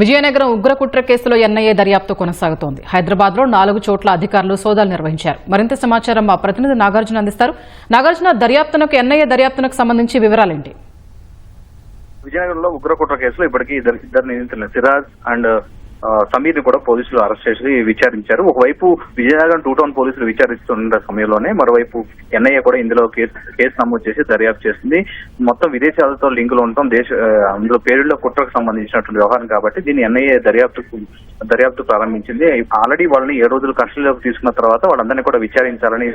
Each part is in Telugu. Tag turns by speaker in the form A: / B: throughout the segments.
A: విజయనగరం ఉగ్రకుట్ర కేసులో ఎన్ఐఏ దర్యాప్తు కొనసాగుతోంది. హైదరాబాద్ లో 4 చోట్ల అధికారులు సోదాలు నిర్వహించారు. మరింత సమాచారం మా ప్రతినిధి నాగార్జున అందిస్తారు. నాగార్జున, దర్యాప్తునకు ఎన్ఐఏ దర్యాప్తునకు సంబంధించి వివరాలేంటి?
B: విజయనగరంలో ఉగ్రకుట్ర కేసులో ఇప్పటికీ ఇద్దరు నిందితులు సిరాజ్ అండ్ సమీర్ ని కూడా పోలీసులు అరెస్ట్ చేసి విచారించారు. ఒకవైపు విజయనగరం 2 టౌన్ పోలీసులు విచారిస్తున్న సమయంలోనే మరోవైపు ఎన్ఐఏ కూడా ఇందులో కేసు నమోదు చేసి దర్యాప్తు చేసింది. మొత్తం విదేశాలతో లింకులు ఉండటం అందులో పేరులో కుట్రకు సంబంధించినటువంటి వ్యవహారం కాబట్టి దీన్ని ఎన్ఐఏ దర్యాప్తు ప్రారంభించింది. ఆల్రెడీ వాళ్ళని 7 రోజులు కస్టడీలోకి తీసుకున్న తర్వాత వాళ్ళందరినీ కూడా విచారించాలని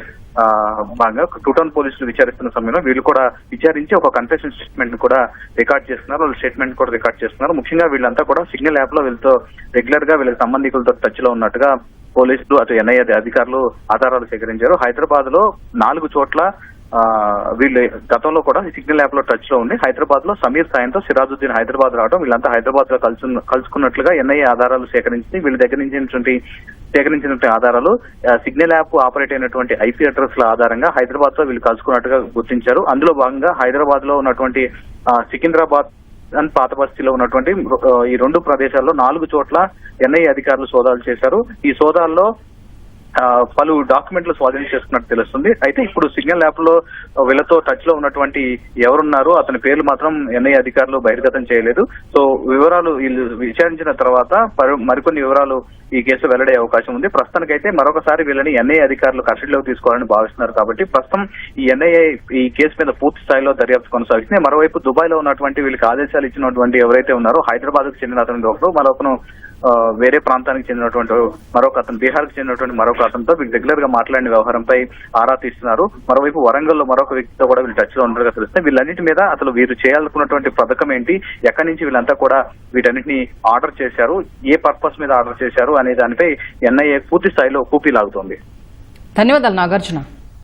B: భాగంగా 2 టౌన్ పోలీసులు విచారిస్తున్న సమయంలో వీళ్ళు కూడా విచారించి ఒక కన్ఫెషన్ స్టేట్మెంట్ కూడా రికార్డ్ చేస్తున్నారు. వాళ్ళు స్టేట్మెంట్ కూడా రికార్డ్ చేస్తున్నారు. ముఖ్యంగా వీళ్ళంతా కూడా సిగ్నల్ యాప్ లో వీళ్ళతో రెగ్యులర్ గా వీళ్ళకి సంబంధికులతో టచ్ లో ఉన్నట్టుగా పోలీసులు అటు ఎన్ఐఏ అధికారులు ఆధారాలు సేకరించారు. హైదరాబాద్ లో 4 చోట్ల వీళ్ళు గతంలో కూడా సిగ్నల్ యాప్ లో టచ్ లో ఉండి హైదరాబాద్ లో సమీర్ సాయంతో సిరాజుద్దీన్ హైదరాబాద్ రావడం, వీళ్ళంతా హైదరాబాద్ లో కలుసుకున్నట్లుగా ఎన్ఐఏ ఆధారాలు సేకరించి వీళ్ళ దగ్గర సేకరించినటువంటి ఆధారాలు సిగ్నల్ యాప్ ఆపరేట్ అయినటువంటి ఐపీ అడ్రస్ ల ఆధారంగా హైదరాబాద్ లో వీళ్ళు కలుసుకున్నట్టుగా గుర్తించారు. అందులో భాగంగా హైదరాబాద్ లో ఉన్నటువంటి సికింద్రాబాద్ అండ్ పాత బస్తీలో ఉన్నటువంటి ఈ 2 ప్రదేశాల్లో 4 చోట్ల ఎన్ఐఏ అధికారులు సోదాలు చేశారు. ఈ సోదాల్లో పలు డాక్యుమెంట్లు స్వాధీనం చేసుకున్నట్టు తెలుస్తుంది. అయితే ఇప్పుడు సిగ్నల్ యాప్ లో వీళ్ళతో టచ్ లో ఉన్నటువంటి ఎవరున్నారో అతని పేర్లు మాత్రం ఎన్ఐఏ అధికారులు బహిర్గతం చేయలేదు. సో వివరాలు వీళ్ళు విచారించిన తర్వాత మరికొన్ని వివరాలు ఈ కేసు వెల్లడే అవకాశం ఉంది. ప్రస్తుతానికైతే మరొకసారి వీళ్ళని ఎన్ఐఏ అధికారులు కస్టడీలోకి తీసుకోవాలని భావిస్తున్నారు. కాబట్టి ప్రస్తుతం ఈ ఎన్ఐఏ ఈ కేసు మీద పూర్తి స్థాయిలో దర్యాప్తు కొనసాగుతుంది. మరోవైపు దుబాయ్ లో ఉన్నటువంటి వీళ్ళకి ఆదేశాలు ఇచ్చినటువంటి ఎవరైతే ఉన్నారో హైదరాబాద్ కు చెందిన అతను ఒకరు, మరొకను వేరే ప్రాంతానికి చెందినటువంటి మరొక అతను, బీహార్ కు చెందినటువంటి మరొక అతనితో వీళ్ళు రెగ్యులర్ గా మాట్లాడిన వ్యవహారంపై ఆరా తీస్తున్నారు. మరోవైపు వరంగల్ లో మరొక వ్యక్తితో కూడా వీళ్ళు టచ్ లో ఉన్నట్టుగా తెలుస్తుంది. వీళ్ళన్నింటి మీద అసలు వీరు చేయాలనుకున్నటువంటి పథకం ఏంటి, ఎక్కడి నుంచి వీళ్ళంతా కూడా వీటన్నిటిని ఆర్డర్ చేశారు, ఏ పర్పస్ మీద ఆర్డర్ చేశారు అనే దానిపై ఎన్ఐఏ పూర్తి స్థాయిలో కూపీ లాగుతోంది.
A: ధన్యవాదాలు నాగార్జున.